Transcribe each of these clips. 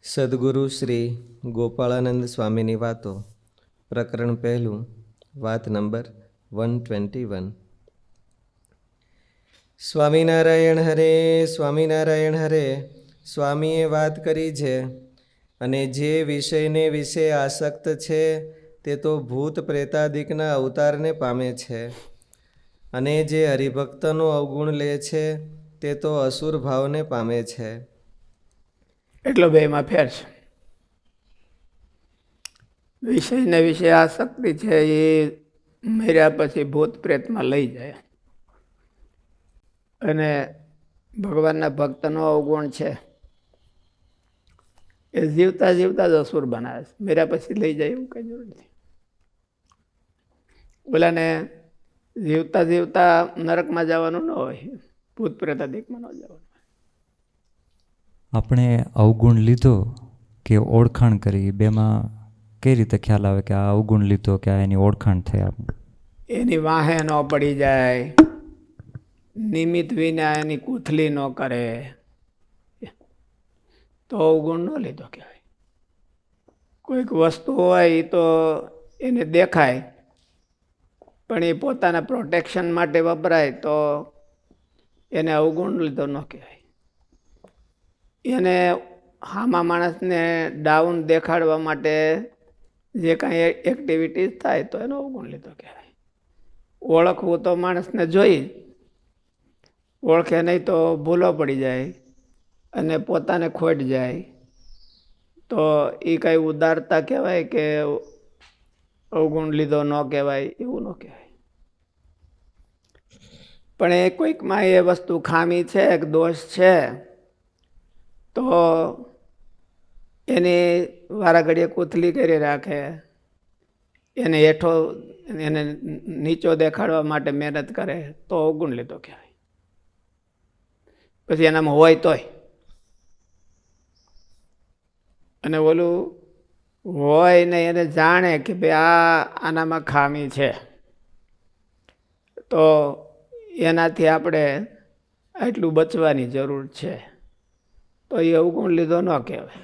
સદગુરુ શ્રી ગોપાળાનંદ સ્વામીની વાતો, પ્રકરણ પહેલું, વાત નંબર 121. સ્વામિનારાયણ હરે, સ્વામિનારાયણ હરે. સ્વામીએ વાત કરી છે, અને જે વિષયને વિશે આસક્ત છે તે તો ભૂત પ્રેતાદિકના અવતારને પામે છે, અને જે હરિભક્તનો અવગુણ લે છે તે તો અસુર ભાવને પામે છે. એટલો બેમાં ફેર છે. વિષયને વિશે આસક્તિ છે એ મર્યા પછી ભૂત પ્રેતમાં લઈ જાય, અને ભગવાનના ભક્તનો અવગુણ છે એ જીવતા જીવતા જ અસુર બનાવે છે. મર્યા પછી લઈ જાય એવું કઈ જરૂર નથી. ઓલાને જીવતા જીવતા નરકમાં જવાનું ન હોય, ભૂત પ્રેતાદિકમાં ન જવાનું. આપણે અવગુણ લીધો કે ઓળખાણ કરી, બેમાં કઈ રીતે ખ્યાલ આવે કે આ અવગુણ લીધો કે આ એની ઓળખાણ થઈ? એની વાહે ન પડી જાય, નિમિત્ત વિના એની કૂથલી ન કરે તો અવગુણ ન લીધો કહેવાય. કોઈક વસ્તુ હોય તો એને દેખાય પણ એ પોતાના પ્રોટેક્શન માટે વપરાય તો એને અવગુણ લીધો ન કહેવાય. એને હામા માણસને ડાઉન દેખાડવા માટે જે કાંઈ એક્ટિવિટીઝ થાય તો એનો અવગુણ લીધો કહેવાય. ઓળખવું તો માણસને જોઈ, ઓળખે નહીં તો ભૂલો પડી જાય અને પોતાને ખોટ જાય તો એ કાંઈ ઉદારતા કહેવાય કે અવગુણ લીધો ન કહેવાય? એવું ન કહેવાય. પણ એ કોઈકમાં એ વસ્તુ ખામી છે, એક દોષ છે, તો એની વારા ઘડીએ કૂથલી કરી રાખે, એને હેઠો એને નીચો દેખાડવા માટે મહેનત કરે તો અવગુણ લીધો કહેવાય. પછી એનામાં હોય તોય, અને ઓલું હોય ને એને જાણે કે ભાઈ આનામાં ખામી છે તો એનાથી આપણે આટલું બચવાની જરૂર છે, તો એ અવગુણ લીધો ન કહેવાય.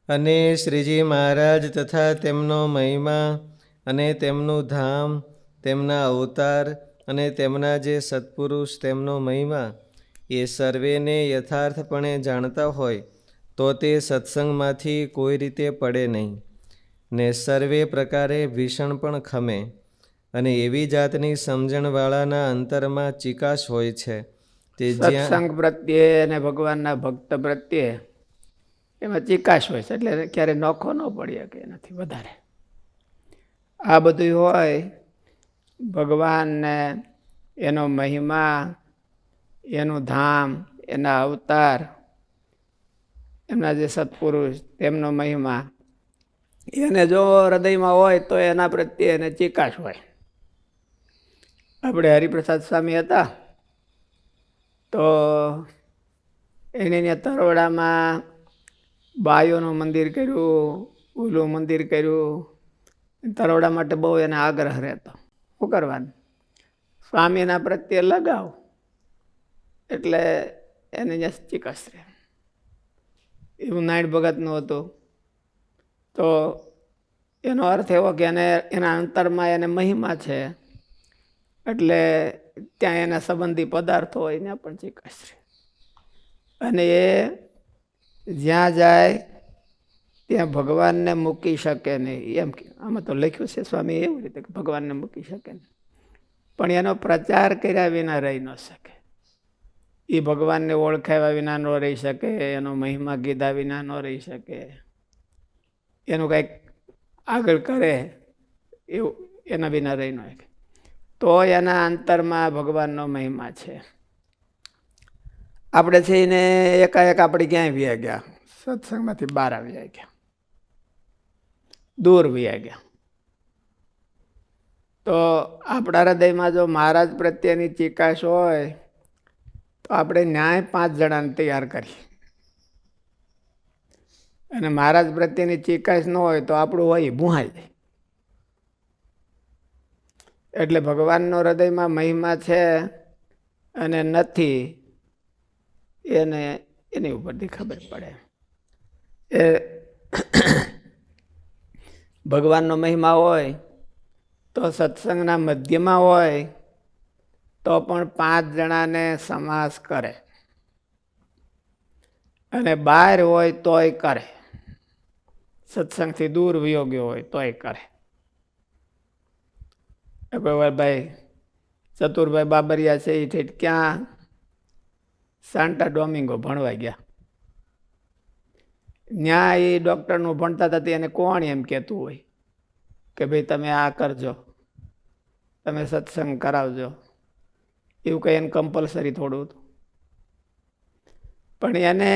અને શ્રીજી મહારાજ તથા તેમનો મહિમા અને તેમનું ધામ, તેમના અવતાર અને તેમના જે સત્પુરુષ તેમનો મહિમા એ સર્વેને યથાર્થપણે જાણતા હોય તો તે સત્સંગમાંથી કોઈ રીતે પડે નહીં, ને સર્વે પ્રકારે ભીષણ પણ ખમે. અને એવી જાતની સમજણવાળાના અંતરમાં ચિકાશ હોય છે તે સત્સંગ પ્રત્યે અને ભગવાનના ભક્ત પ્રત્યે એમાં ચિકાશ હોય છે, એટલે ક્યારે નોખો ન પડી શકે એનાથી વધારે. આ બધું હોય, ભગવાનને એનો મહિમા, એનું ધામ, એના અવતાર, એમના જે સત્પુરુષ તેમનો મહિમા, એને જો હૃદયમાં હોય તો એના પ્રત્યે એને ચિકાશ હોય. આપણે હરિપ્રસાદ સ્વામી હતા તો એને તરોડામાં બાયોનું મંદિર કર્યું, ઓલું મંદિર કર્યું. તરોડા માટે બહુ એને આગ્રહ રહેતો. શું કરવાનું? સ્વામીના પ્રત્યે લગાવ એટલે એને ચિકાશ રહે. એવું નાયણ ભગતનું હતું. તો એનો અર્થ એવો કે એના અંતરમાં એને મહિમા છે એટલે ત્યાં એના સંબંધી પદાર્થો હોય ને પણ ચિકાશ રહે. અને એ જ્યાં જાય ત્યાં ભગવાનને મૂકી શકે નહીં. એમ કે આમાં તો લખ્યું છે સ્વામી એવું રીતે કે ભગવાનને મૂકી શકે નહીં, પણ એનો પ્રચાર કર્યા વિના રહી ન શકે. એ ભગવાનને ઓળખાવ્યા વિના ન રહી શકે, એનો મહિમા કીધા વિના ન રહી શકે, એનું કંઈક આગળ કરે એવું એના વિના રહી ન શકે. તો એના અંતરમાં ભગવાનનો મહિમા છે. આપણે છે એને એકાએક આપણે ક્યાંય વ્યા ગયા, સત્સંગમાંથી બહાર આવ્યા ગયા, દૂર વ્યા ગયા. તો આપણા હૃદયમાં જો મહારાજ પ્રત્યેની ચિકાશ હોય તો આપણે ન્યાય 5 જણાને તૈયાર કરીએ, અને મહારાજ પ્રત્યેની ચિકાશ ન હોય તો આપણું હોય ભૂહાઈ જાય. એટલે ભગવાનનો હૃદયમાં મહિમા છે અને નથી એને એની ઉપરથી ખબર પડે. એ ભગવાનનો મહિમા હોય તો સત્સંગના મધ્યમાં હોય તો પણ 5 જણાને સમાસ કરે, અને બહાર હોય તોય કરે, સત્સંગથી દૂર વિયોગ્ય હોય તોય કરે. કોઈ ભાઈ ચતુરભાઈ બાબરિયા છે એ ઠેઠ ક્યાં સાન્ટા ડોમિંગો ભણવા ગયા. ત્યાં એ ડૉક્ટરનું ભણતા હતા, એને કોણ એમ કહેતું હોય કે ભાઈ તમે આ કરજો, તમે સત્સંગ કરાવજો, એવું કંઈ એને કમ્પલસરી થોડું હતું. પણ એને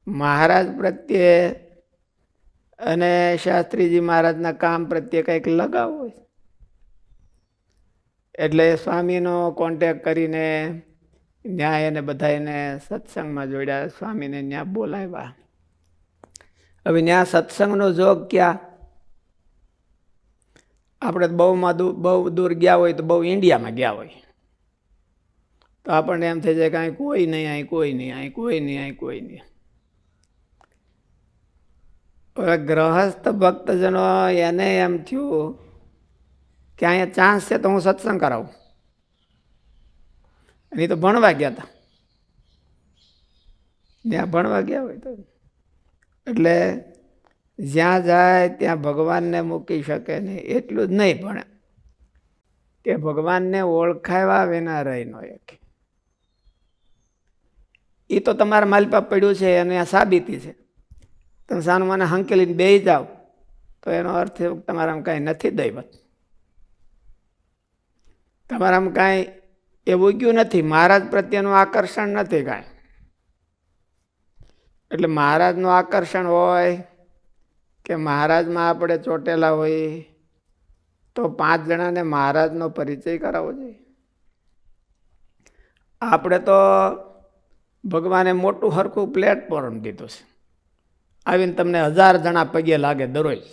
મહારાજ પ્રત્યે અને શાસ્ત્રીજી મહારાજના કામ પ્રત્યે કંઈક લગાવ હોય, એટલે સ્વામીનો કોન્ટેક કરીને ન્યાય એને બધા એને સત્સંગમાં જોડ્યા, સ્વામીને ત્યાં બોલાવ્યા. હવે ત્યાં સત્સંગનો જોગ ક્યાં? આપણે બહુ દૂર ગયા હોય તો બહુ ઇન્ડિયામાં ગયા હોય તો આપણને એમ થઈ જાય કે અહીં કોઈ નહીં, અહીં કોઈ નહીં, અહીં કોઈ નહીં, અહીં કોઈ નહીં. હવે ગ્રહસ્થ ભક્તજનો એને એમ થયું કે અહીંયા ચાન્સ છે તો હું સત્સંગ કરાવું. અને તો ભણવા ગયા હતા, ત્યાં ભણવા ગયા હોય તો એટલે જ્યાં જાય ત્યાં ભગવાનને મૂકી શકે નહીં. એટલું જ નહીં પણ કે ભગવાનને ઓળખાવ્યા વિના રહી ન શકે. એ તો તમારા માલપા પડ્યું છે અને આ સાબિતી છે. તમે સાનું મને હંકેલીને બેસી જાઓ તો એનો અર્થ તમારામાં કાંઈ નથી દૈવત, તમારામાં કાંઈ એવું ગયું નથી, મહારાજ પ્રત્યેનું આકર્ષણ નથી કાંઈ. એટલે મહારાજનું આકર્ષણ હોય કે મહારાજમાં આપણે ચોટેલા હોય તો 5 જણાને મહારાજનો પરિચય કરાવવો જોઈએ. આપણે તો ભગવાને મોટું હરખું પ્લેટફોર્મ દીધું છે, આવીને તમને 1000 જણા પગે લાગે દરરોજ,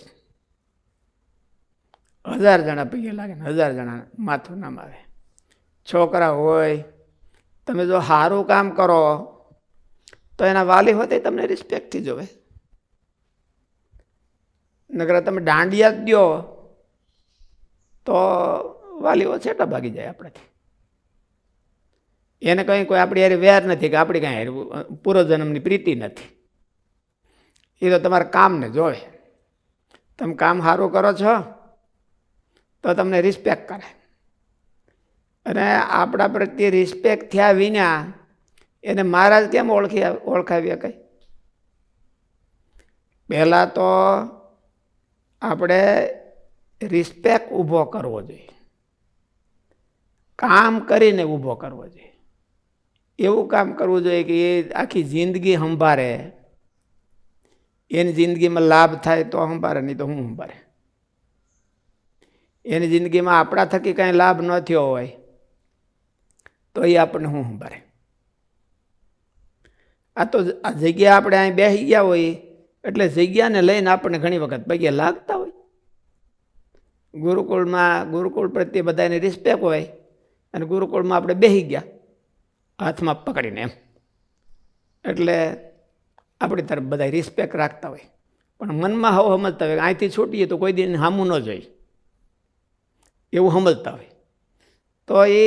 1000 જણા પગે લાગે ને 1000 જણા માથું નામ આવે. છોકરા હોય, તમે જો સારું કામ કરો તો એના વાલી હોય તો તમને રિસ્પેક્ટથી જોવે. નકર તમે દાંડિયા જ દો તો વાલીઓ છેટા ભાગી જાય આપણાથી. એને કંઈ કોઈ આપણી હારે વેર નથી કે આપણી કાંઈ પૂર્વજન્મની પ્રીતિ નથી. એ તો તમારા કામને જોવે. તમે કામ સારું કરો છો તો તમને રિસ્પેક્ટ કરે. અને આપણા પ્રત્યે રિસ્પેક્ટ થયા વિના એને મહારાજ કેમ ઓળખાવ્યા કંઈ? પહેલાં તો આપણે રિસ્પેક્ટ ઊભો કરવો જોઈએ, કામ કરીને ઊભો કરવો જોઈએ. એવું કામ કરવું જોઈએ કે એ આખી જિંદગી સંભાળે, એની જિંદગીમાં લાભ થાય તો સંભાળે, નહીં તો હું સંભાળે. એની જિંદગીમાં આપણા થકી કાંઈ લાભ ન થયો હોય તો એ આપણને હું સંભાળે. આ તો આ જગ્યા આપણે અહીં બેસી ગયા હોય એટલે જગ્યાને લઈને આપણને ઘણી વખત પગે લાગતા હોય. ગુરુકુળ પ્રત્યે બધાને રિસ્પેક્ટ હોય અને ગુરુકુળમાં આપણે બેસી ગયા હાથમાં પકડીને એમ, એટલે આપણી તરફ બધા રિસ્પેક્ટ રાખતા હોય. પણ મનમાં હવે સમજતા હોય કે અહીંથી છૂટીએ તો કોઈ દિન સામું ન જોઈએ, એવું સમજતા હોય. તો એ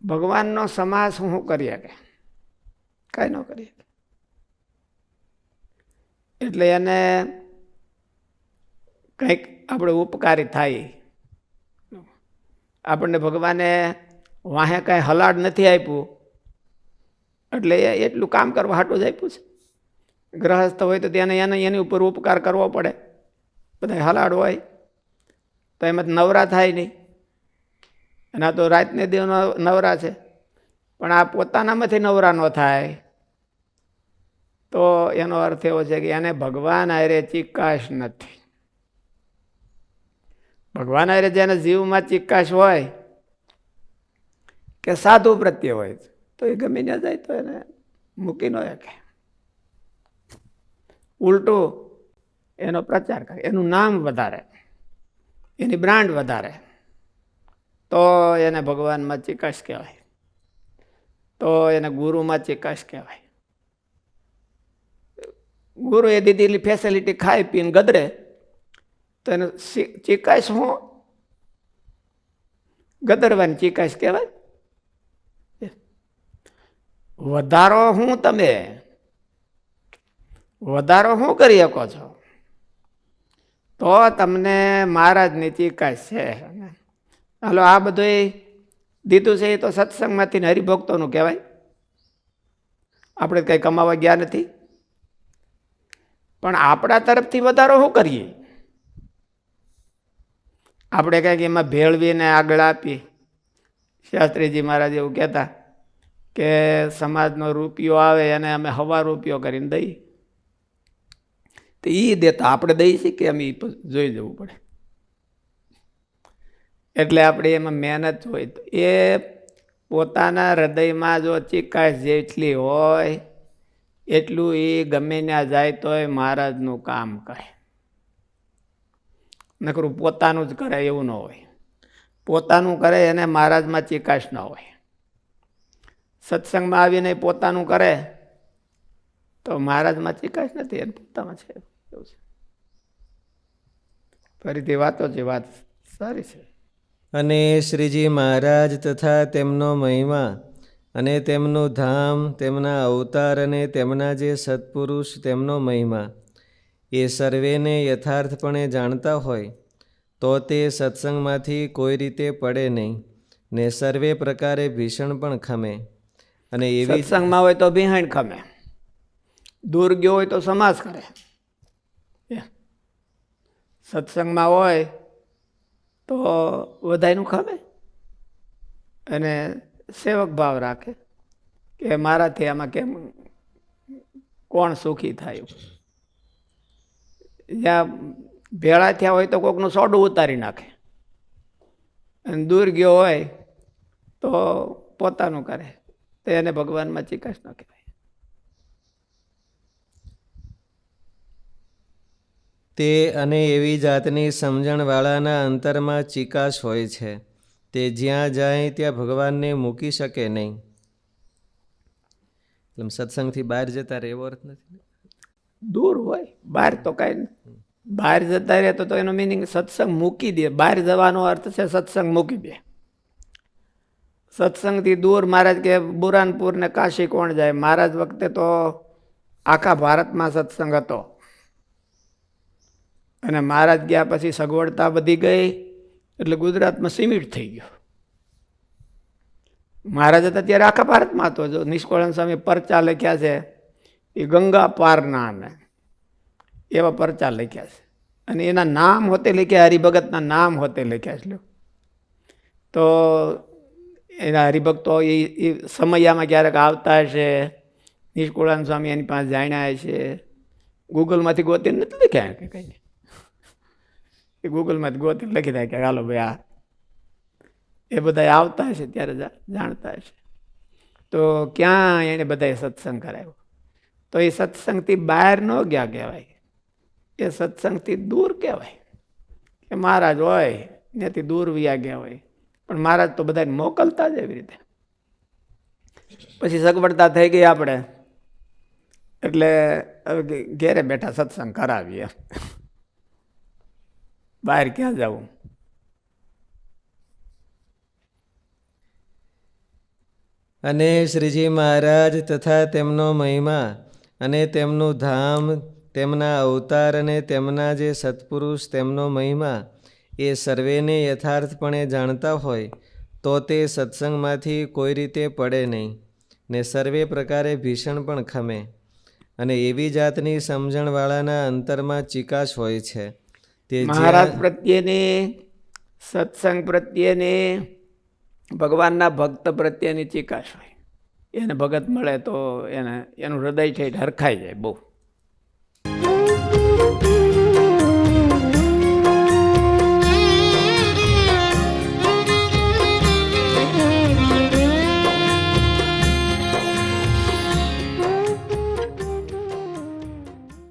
ભગવાનનો સમાસ શું કરી શકે? કાંઈ ન કરી શકે. એટલે એને કંઈક આપણે ઉપકારી થાય. આપણને ભગવાને વાહે કાંઈ હલાડ નથી આપ્યું એટલે એટલું કામ કરવા હાટું જ આપ્યું છે. ગ્રહસ્થ હોય તો તેને એની ઉપર ઉપકાર કરવો પડે. બધા હલાડ હોય તો એમાં નવરા થાય નહીં. અને આ તો રાતને દિવસ નવરા છે, પણ આ પોતાનામાંથી નવરા ન થાય તો એનો અર્થ એવો છે કે એને ભગવાન હારે ચિકાશ નથી. ભગવાન હારે જેને જીવમાં ચિકાશ હોય કે સાધુ પ્રત્યે હોય તો એ ગમી ન જાય તો એને મૂકી ન શકે. ઉલટું એનો પ્રચાર કરે, એનું નામ વધારે, એની બ્રાન્ડ વધારે, તો એને ભગવાનમાં ચિકાશ કહેવાય. તો એને ગુરુમાં ચિકાશ કહેવાય. ગુરુએ દીધેલી ફેસિલિટી ખાઈ પીને ગદરે તો એને ચિકાશ હું ગદરવાની ચિકાશ કહેવાય. વધારો હું તમે વધારો શું કરી શકો છો તો તમને મહારાજની ચિકાશ છે. હાલો આ બધું દીધું છે એ તો સત્સંગમાંથી ને હરિભક્તોનું કહેવાય. આપણે કંઈ કમાવા ગયા નથી, પણ આપણા તરફથી વધારો શું કરીએ? આપણે કંઈક એમાં ભેળવીને આગળ આપીએ. શાસ્ત્રીજી મહારાજ એવું કહેતા કે સમાજનો રૂપિયો આવે અને અમે હવા રૂપિયો કરીને દઈએ, તો એ દેતા આપણે દઈ શકીએ એમ એ જોઈ જવું પડે. એટલે આપણે એમાં મહેનત હોય તો એ પોતાના હૃદયમાં જો ચિકાશ જેટલી હોય એટલું એ ગમે ત્યાં જાય તોય મહારાજનું કામ કરે. નકરું પોતાનું જ કરે એવું ન હોય. પોતાનું કરે એને મહારાજમાં ચિકાશ ન હોય. સત્સંગમાં આવીને પોતાનું કરે તો મહારાજમાં ચિકાશ નથી, એને પોતામાં છે. એવું છે. ફરીથી વાતો છે, વાત સારી છે. અને શ્રીજી મહારાજ તથા તેમનો મહિમા અને તેમનું ધામ, તેમના અવતાર અને તેમના જે સત્પુરુષ તેમનો મહિમા એ સર્વેને યથાર્થપણે જાણતા હોય તો તે સત્સંગમાંથી કોઈ રીતે પડે નહીં ને સર્વે પ્રકારે ભીષણ પણ ખમે. અને એવી સત્સંગમાં હોય તો બિહાઈન ખમે, દૂર ગયો હોય તો સમાસ કરે. સત્સંગમાં હોય તો વધાયનું ખમે અને સેવક ભાવ રાખે કે મારાથી આમાં કેમ કોણ સુખી થાય. જ્યાં ભેળા થયા હોય તો કોકનું સોડું ઉતારી નાખે, અને દૂર ગયો હોય તો પોતાનું કરે, તો એને ભગવાનમાં ચિકાશ ન કહેવાય. તે અને એવી જાતની સમજણવાળાના અંતરમાં ચિકાશ હોય છે, તે જ્યાં જાય ત્યાં ભગવાનને મૂકી શકે નહીં. એટલે સત્સંગથી બહાર જતા રહે એવો અર્થ નથી. દૂર હોય બહાર તો કાંઈ નહીં. બહાર જતા રહે તો એનો મિનિંગ સત્સંગ મૂકી દે. બહાર જવાનો અર્થ છે સત્સંગ મૂકી દે. સત્સંગથી દૂર મહારાજ કે બુરાનપુર ને કાશી કોણ જાય? મહારાજ વખતે તો આખા ભારતમાં સત્સંગ હતો, અને મહારાજ ગયા પછી સગવડતા વધી ગઈ એટલે ગુજરાતમાં સીમિત થઈ ગયો. મહારાજ હતા ત્યારે આખા ભારતમાં હતો. જો નિષ્કળાનંદ સ્વામી પરચા લખ્યા છે એ ગંગા પારના ને એવા પરચા લખ્યા છે, અને એના નામ હોતે લખ્યા, હરિભગતના નામ હોતે લખ્યા છે. તો એના હરિભક્તો એ સમયમાં ક્યારેક આવતા હશે, નિષ્કળાનંદ સ્વામી એની પાસે જાણ્યા હશે. ગૂગલમાંથી ગોતીને નથી લખ્યા કે કંઈ, એ ગૂગલમાંથી ગોતીને લખી દે કે હાલો ભાઈ આ એ બધા આવતા હશે ત્યારે જાણતા હશે. તો ક્યાં એને બધાએ સત્સંગ કરાવ્યો? તો એ સત્સંગથી બહાર ન ગયા કહેવાય, એ સત્સંગથી દૂર કહેવાય. કે મહારાજ હોય ત્યાંથી દૂર વ્યા ગયા હોય, પણ મહારાજ તો બધાને મોકલતા જ એવી રીતે. પછી સગવડતા થઈ ગઈ આપણે એટલે હવે ઘેરે બેઠા સત્સંગ કરાવીએ, બહાર ક્યાં જવું? અને શ્રીજી મહારાજ તથા તેમનો મહિમા અને તેમનું ધામ, તેમના અવતાર અને તેમના જે સત્પુરુષ તેમનો મહિમા એ સર્વેને યથાર્થપણે જાણતા હોય તો તે સત્સંગમાંથી કોઈ રીતે પડે નહીં ને સર્વે પ્રકારે ભીષણ પણ ખમે. અને એવી જાતની સમજણવાળાના અંતરમાં ચિકાશ હોય છે, તે મહારાજ પ્રત્યેની, સત્સંગ પ્રત્યેની, ભગવાનના ભક્ત પ્રત્યેની ચિકાશ હોય. એને ભગત મળે તો એનું હૃદય છે હરખાઈ જાય બહુ.